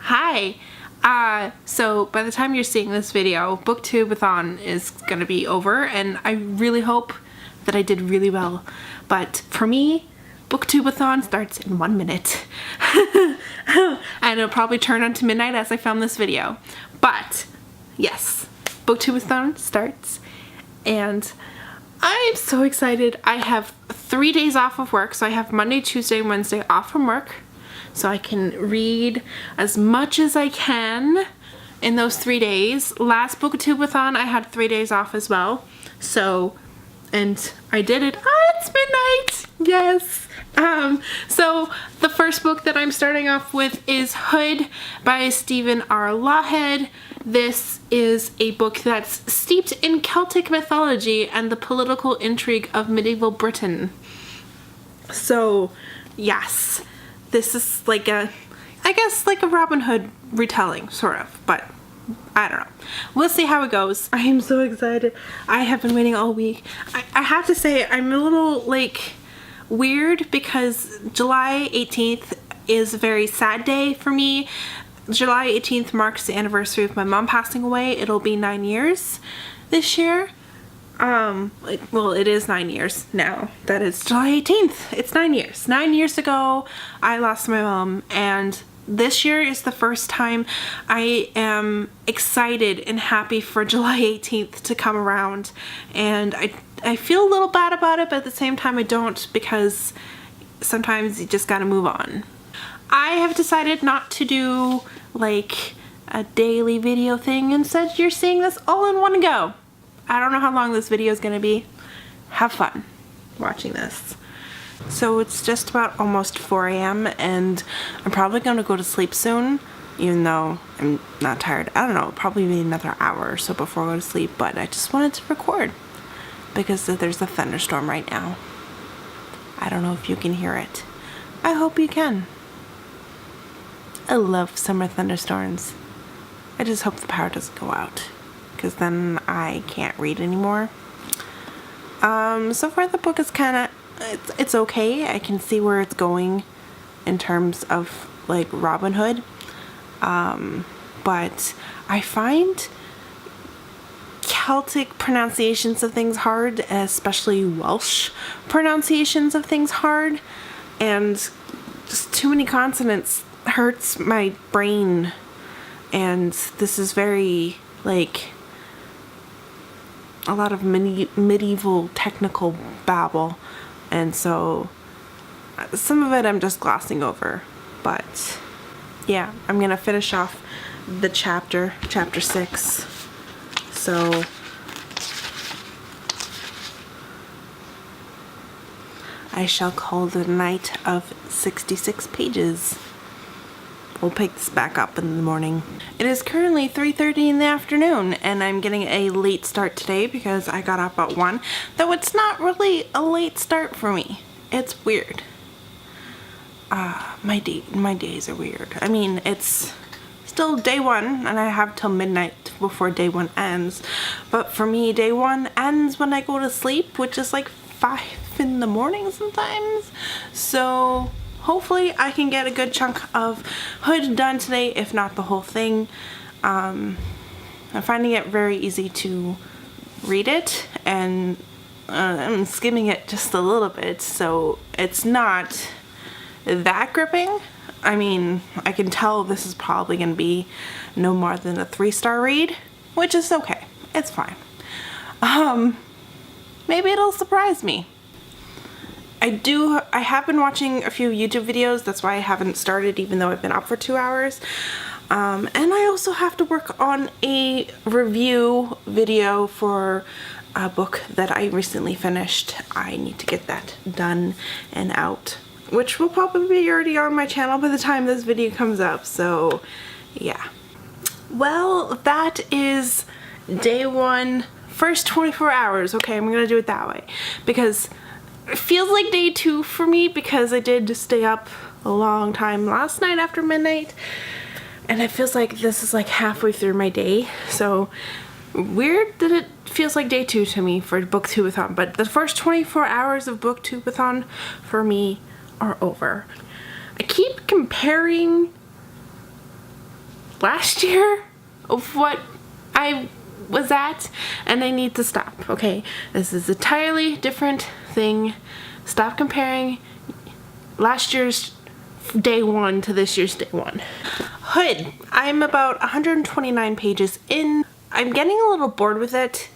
Hi! So by the time you're seeing this video, Booktube-a-thon is gonna be over, and I really hope that I did really well. But for me, Booktube-a-thon starts in 1 minute. And it'll probably turn on to midnight as I film this video. But, yes, Booktube-a-thon starts, and I'm so excited. I have 3 days off of work, so I have Monday, Tuesday, and Wednesday off from work. So I can read as much as I can in those 3 days. Last Booktube-a-thon I had 3 days off as well. So, and I did it. It's midnight! Yes! So the first book that I'm starting off with is Hood by Stephen R. Lawhead. This is a book that's steeped in Celtic mythology and the political intrigue of medieval Britain. So, yes. This is like I guess like a Robin Hood retelling, sort of, but I don't know. We'll see how it goes. I am so excited. I have been waiting all week. I have to say, I'm a little, like, weird because July 18th is a very sad day for me. July 18th marks the anniversary of my mom passing away. It'll be 9 years this year. Well, it is 9 years now. That is July 18th. It's 9 years. 9 years ago, I lost my mom, and this year is the first time I am excited and happy for July 18th to come around, and I feel a little bad about it, but at the same time I don't, because sometimes you just gotta move on. I have decided not to do like a daily video thing. Instead, you're seeing this all in one go. I don't know how long this video is going to be. Have fun watching this. So it's just about almost 4 a.m. and I'm probably going to go to sleep soon, even though I'm not tired. I don't know, probably be another hour or so before I go to sleep, but I just wanted to record because there's a thunderstorm right now. I don't know if you can hear it. I hope you can. I love summer thunderstorms. I just hope the power doesn't go out, because then I can't read anymore. So far the book is kind of, it's okay. I can see where it's going in terms of like Robin Hood. But I find Celtic pronunciations of things hard, especially Welsh pronunciations of things hard, and just too many consonants hurts my brain. And this is very like a lot of medieval technical babble, and so some of it I'm just glossing over, but yeah, I'm gonna finish off the chapter 6, so I shall call the night of 66 pages. We'll pick this back up in the morning. It is currently 3:30 in the afternoon, and I'm getting a late start today because I got up at 1, though it's not really a late start for me. It's weird. My days are weird. I mean, it's still day 1, and I have till midnight before day 1 ends, but for me, day 1 ends when I go to sleep, which is like 5 in the morning sometimes, so hopefully I can get a good chunk of Hood done today, if not the whole thing. I'm finding it very easy to read it, and I'm skimming it just a little bit, so it's not that gripping. I mean, I can tell this is probably going to be no more than a 3-star read, which is okay. It's fine. Maybe it'll surprise me. I have been watching a few YouTube videos, that's why I haven't started even though I've been up for 2 hours. And I also have to work on a review video for a book that I recently finished. I need to get that done and out, which will probably be already on my channel by the time this video comes up, so yeah. Well, that is day 1, first 24 hours. Okay, I'm gonna do it that way, because it feels like day 2 for me, because I did just stay up a long time last night after midnight, and it feels like this is like halfway through my day. So weird that it feels like day 2 to me for Booktube-a-thon, but the first 24 hours of Booktube-a-thon for me are over. I keep comparing last year of what I was at, and I need to stop, okay? This is an entirely different thing. Stop comparing last year's day one to this year's day one. Hood. I'm about 129 pages in. I'm getting a little bored with it.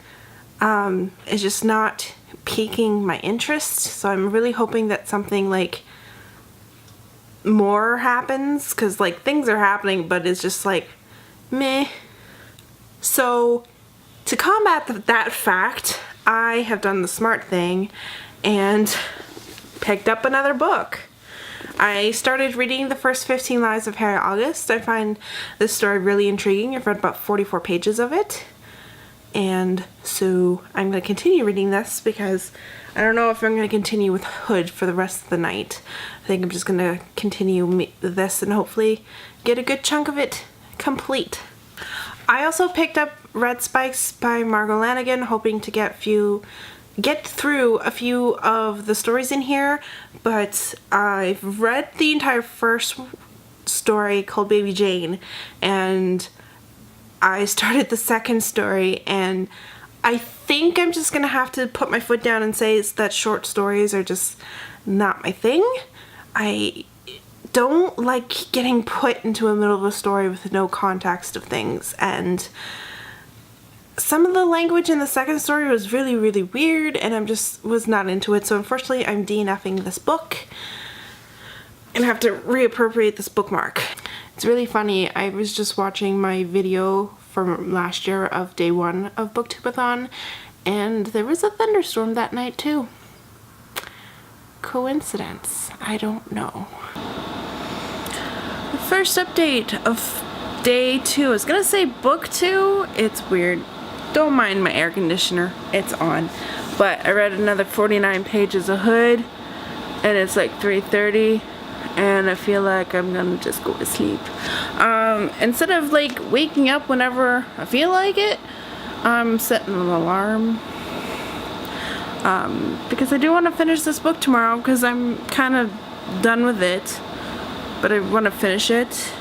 It's just not piquing my interest, so I'm really hoping that something like more happens, because like things are happening, but it's just like meh. So to combat that fact, I have done the smart thing and picked up another book. I started reading the first 15 Lives of Harry August. I find this story really intriguing. I've read about 44 pages of it, and so I'm going to continue reading this because I don't know if I'm going to continue with Hood for the rest of the night. I think I'm just going to continue this and hopefully get a good chunk of it complete. I also picked up Red Spikes by Margot Lanigan, hoping to get through a few of the stories in here, but I've read the entire first story called Baby Jane, and I started the second story, and I think I'm just gonna have to put my foot down and say that short stories are just not my thing. I don't like getting put into the middle of a story with no context of things, and some of the language in the second story was really, really weird, and was not into it, so unfortunately I'm DNFing this book and have to reappropriate this bookmark. It's really funny, I was just watching my video from last year of day one of Booktube-a-thon, and there was a thunderstorm that night too. Coincidence? I don't know. The first update of day 2. I was gonna say book 2. It's weird. Don't mind my air conditioner. It's on. But I read another 49 pages of Hood, and it's like 3:30, and I feel like I'm gonna just go to sleep. Instead of like waking up whenever I feel like it, I'm setting an alarm. Because I do want to finish this book tomorrow, because I'm kind of done with it, but I want to finish it.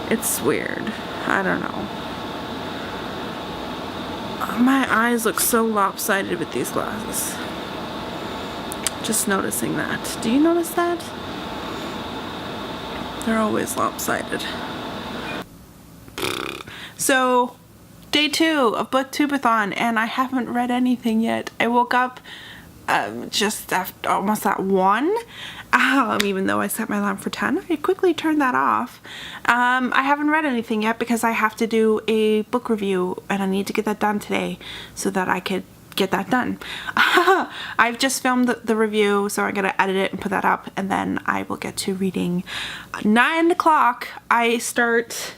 It's weird. I don't know. My eyes look so lopsided with these glasses. Just noticing that. Do you notice that? They're always lopsided. So, day 2 of Booktube-a-thon, and I haven't read anything yet. I woke up just after almost at 1, even though I set my alarm for 10. I quickly turned that off. I haven't read anything yet because I have to do a book review, and I need to get that done today so that I could get that done. I've just filmed the review, so I'm gonna edit it and put that up, and then I will get to reading. 9 o'clock, I start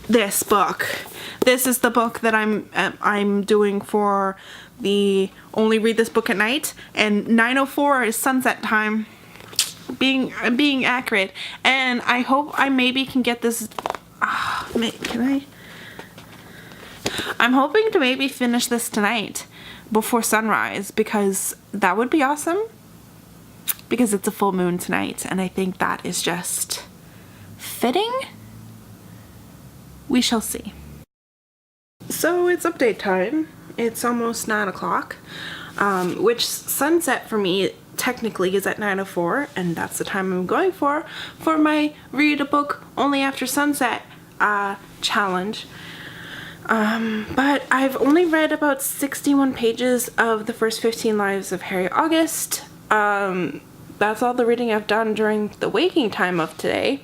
this book. This is the book that I'm doing for the only read this book at night, and 9:04 is sunset time. Being accurate, and I hope I maybe can get this. Can I? I'm hoping to maybe finish this tonight before sunrise, because that would be awesome. Because it's a full moon tonight, and I think that is just fitting. We shall see. So it's update time. It's almost 9 o'clock, which sunset for me technically is at 9:04, and that's the time I'm going for my read a book only after sunset challenge. But I've only read about 61 pages of the first 15 Lives of Harry August. That's all the reading I've done during the waking time of today.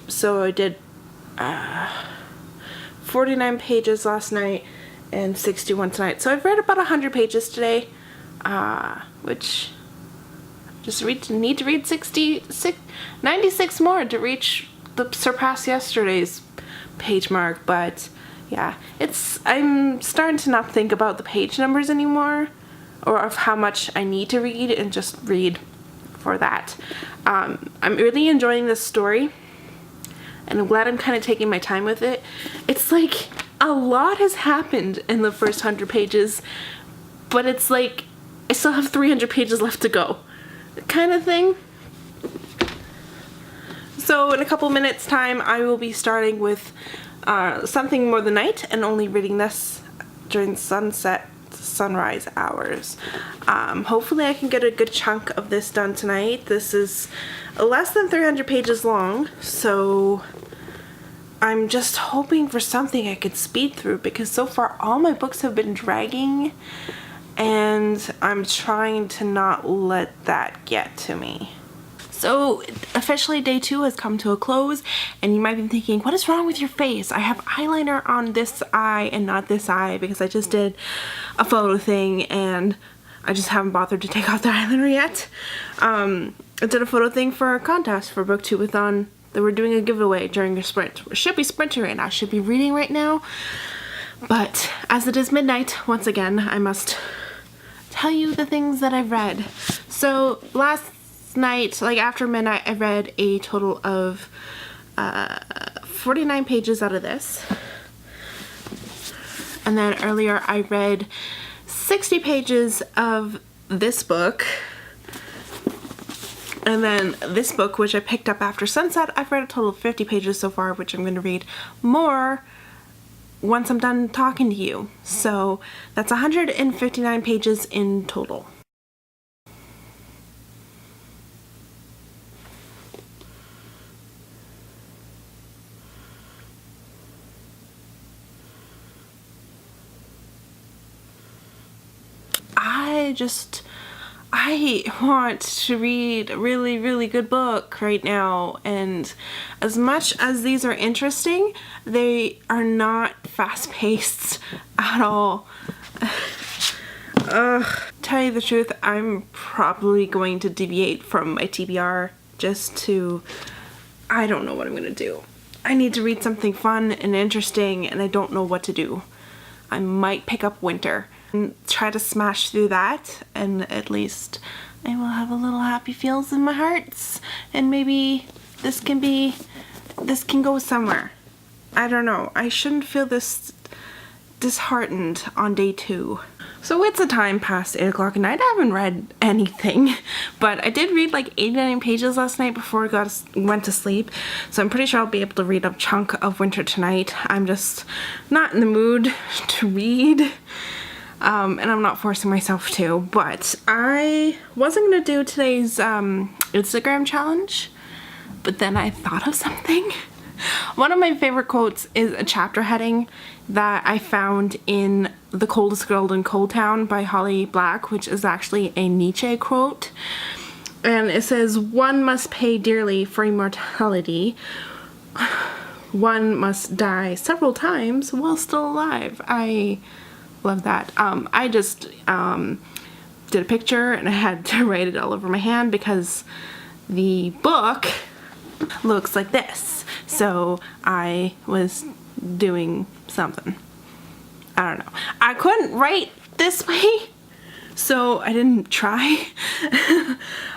So I did 49 pages last night and 61 tonight. So I've read about 100 pages today, which just need to read 96 more to reach surpass yesterday's page mark. But yeah, I'm starting to not think about the page numbers anymore, or of how much I need to read, and just read for that. I'm really enjoying this story, and I'm glad I'm kind of taking my time with it. It's like a lot has happened in the first 100 pages, but it's like I still have 300 pages left to go, kind of thing. So in a couple minutes time I will be starting with Something More Than Night and only reading this during sunrise hours. Hopefully I can get a good chunk of this done tonight. This is less than 300 pages long, so I'm just hoping for something I could speed through, because so far all my books have been dragging and I'm trying to not let that get to me. So officially day 2 has come to a close, and you might be thinking, what is wrong with your face? I have eyeliner on this eye and not this eye because I just did a photo thing and I just haven't bothered to take off the eyeliner yet. I did a photo thing for a contest for Booktube-a-thon. They were doing a giveaway during a sprint. We should be sprinting right now. I should be reading right now. But as it is midnight, once again, I must tell you the things that I've read. So last night, like after midnight, I read a total of 49 pages out of this. And then earlier I read 60 pages of this book. And then this book, which I picked up after sunset, I've read a total of 50 pages so far, which I'm going to read more once I'm done talking to you. So that's 159 pages in total. I want to read a really, really good book right now, and as much as these are interesting, they are not fast-paced at all. Tell you the truth, I'm probably going to deviate from my TBR just to, I don't know what I'm gonna do. I need to read something fun and interesting, and I don't know what to do. I might pick up Winter and try to smash through that, and at least I will have a little happy feels in my hearts, and maybe this can go somewhere. I don't know. I shouldn't feel this disheartened on day 2. So it's a time past 8 o'clock at night. I haven't read anything, but I did read like 89 pages last night before I went to sleep, so I'm pretty sure I'll be able to read a chunk of Winter tonight. I'm just not in the mood to read. And I'm not forcing myself to, but I wasn't going to do today's Instagram challenge, but then I thought of something. One of my favorite quotes is a chapter heading that I found in The Coldest Girl in Cold Town by Holly Black, which is actually a Nietzsche quote. And it says, "One must pay dearly for immortality. One must die several times while still alive." I love that. I just did a picture and I had to write it all over my hand because the book looks like this. So I was doing something. I don't know. I couldn't write this way, so I didn't try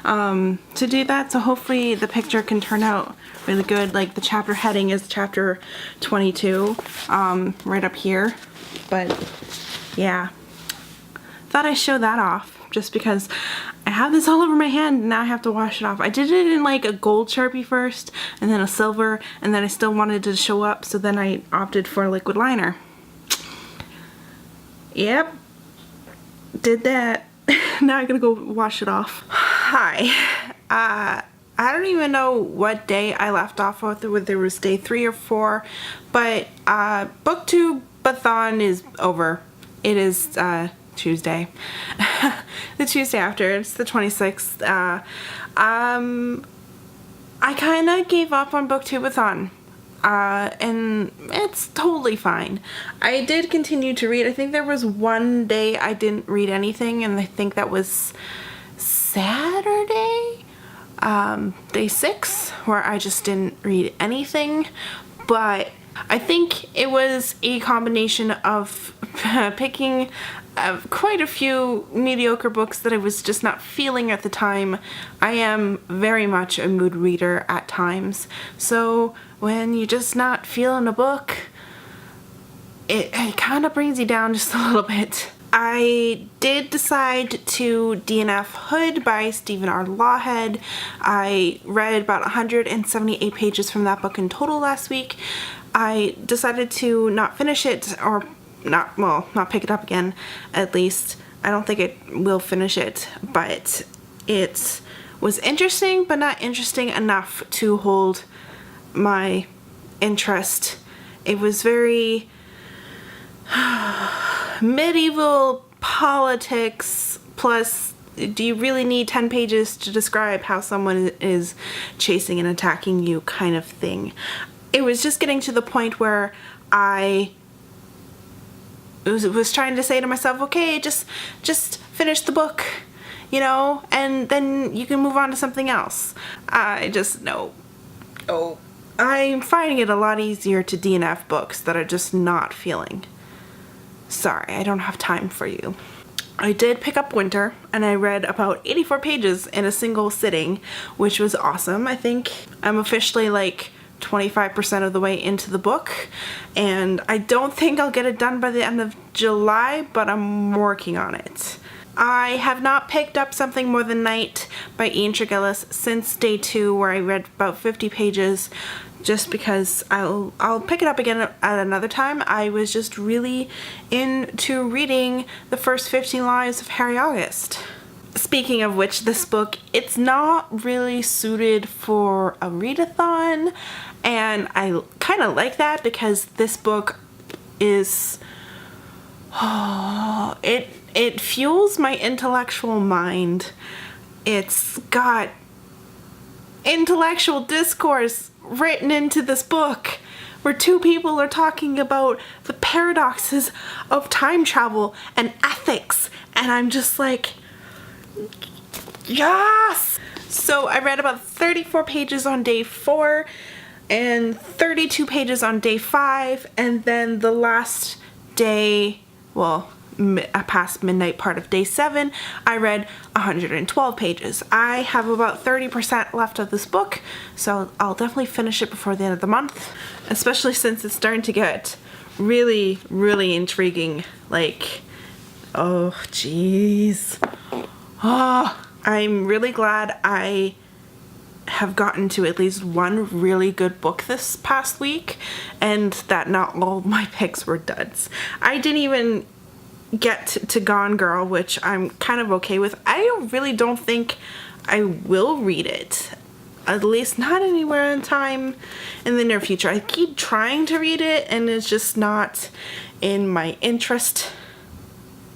to do that. So hopefully the picture can turn out really good. Like the chapter heading is chapter 22, right up here. But yeah, thought I'd show that off just because I have this all over my hand and now I have to wash it off. I did it in like a gold Sharpie first and then a silver, and then I still wanted to show up, so then I opted for a liquid liner. Yep, did that. Now I gotta go wash it off. Hi. I don't even know what day I left off with, whether it was day 3 or 4, but Booktube-a-thon is over. It is Tuesday. The Tuesday after. It's the 26th. I kind of gave up on Booktube-a-thon. And it's totally fine. I did continue to read. I think there was one day I didn't read anything, and I think that was Saturday, day 6, where I just didn't read anything. But I think it was a combination of picking quite a few mediocre books that I was just not feeling at the time. I am very much a mood reader at times, so when you're just not feeling a book, it kind of brings you down just a little bit. I did decide to DNF Hood by Stephen R. Lawhead. I read about 178 pages from that book in total last week. I decided to not finish it, or not pick it up again, at least. I don't think it will finish it, but it was interesting, but not interesting enough to hold my interest. It was very medieval politics, plus do you really need 10 pages to describe how someone is chasing and attacking you kind of thing. It was just getting to the point where I was trying to say to myself, okay, just finish the book, you know, and then you can move on to something else. No. I'm finding it a lot easier to DNF books that are just not feeling. Sorry, I don't have time for you. I did pick up Winter, and I read about 84 pages in a single sitting, which was awesome. I think I'm officially like 25% of the way into the book, and I don't think I'll get it done by the end of July, but I'm working on it. I have not picked up Something More Than Night by Ian Tregillis since day 2, where I read about 50 pages, just because I'll pick it up again at another time. I was just really into reading the first 15 lives of Harry August. Speaking of which, this book, it's not really suited for a readathon, and I kind of like that because this book is, it fuels my intellectual mind. It's got intellectual discourse written into this book where two people are talking about the paradoxes of time travel and ethics, and I'm just like, yes! So I read about 34 pages on day 4 and 32 pages on day 5, and then the last day, well, past midnight part of day 7, I read 112 pages. I have about 30% left of this book, so I'll definitely finish it before the end of the month, especially since it's starting to get really, really intriguing. Like, oh, jeez. I'm really glad I have gotten to at least one really good book this past week, and that not all of my picks were duds. I didn't even get to Gone Girl, which I'm kind of okay with. I really don't think I will read it, at least not anywhere in time in the near future. I keep trying to read it and it's just not in my interest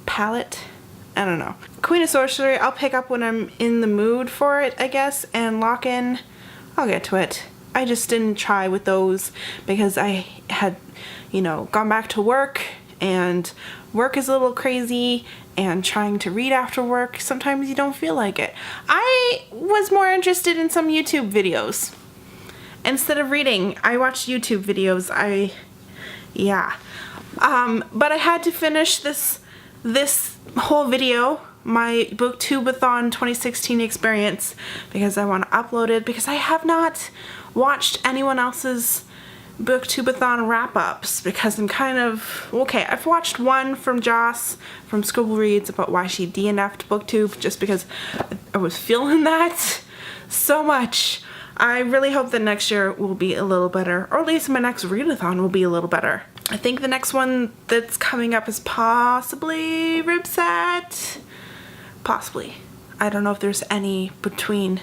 palette. I don't know. Queen of Sorcery, I'll pick up when I'm in the mood for it, I guess, and Lock In, I'll get to it. I just didn't try with those because I had, gone back to work, and work is a little crazy, and trying to read after work, sometimes you don't feel like it. I was more interested in some YouTube videos. Instead of reading, I watched YouTube videos. But I had to finish this whole video, my Booktube-a-thon 2016 experience, because I want to upload it, because I have not watched anyone else's Booktube-a-thon wrap-ups, because I'm kind of, okay, I've watched one from Joss from Scribble Reads about why she DNF'd Booktube, just because I was feeling that so much. I really hope that next year will be a little better, or at least my next readathon will be a little better. I think the next one that's coming up is possibly Ribsat. Possibly. I don't know if there's any between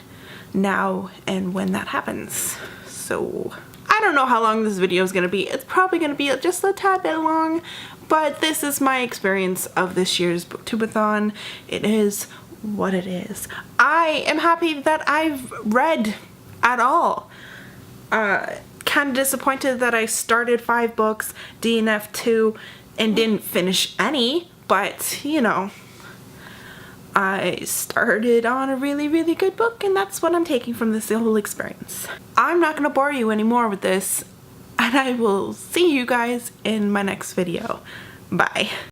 now and when that happens. So I don't know how long this video is going to be. It's probably going to be just a tad bit long, but this is my experience of this year's Booktube-a-thon. It is what it is. I am happy that I've read at all. Kind of disappointed that I started 5 books, DNF'd 2, and didn't finish any, but I started on a really, really good book, and that's what I'm taking from this whole experience. I'm not gonna bore you anymore with this, and I will see you guys in my next video. Bye.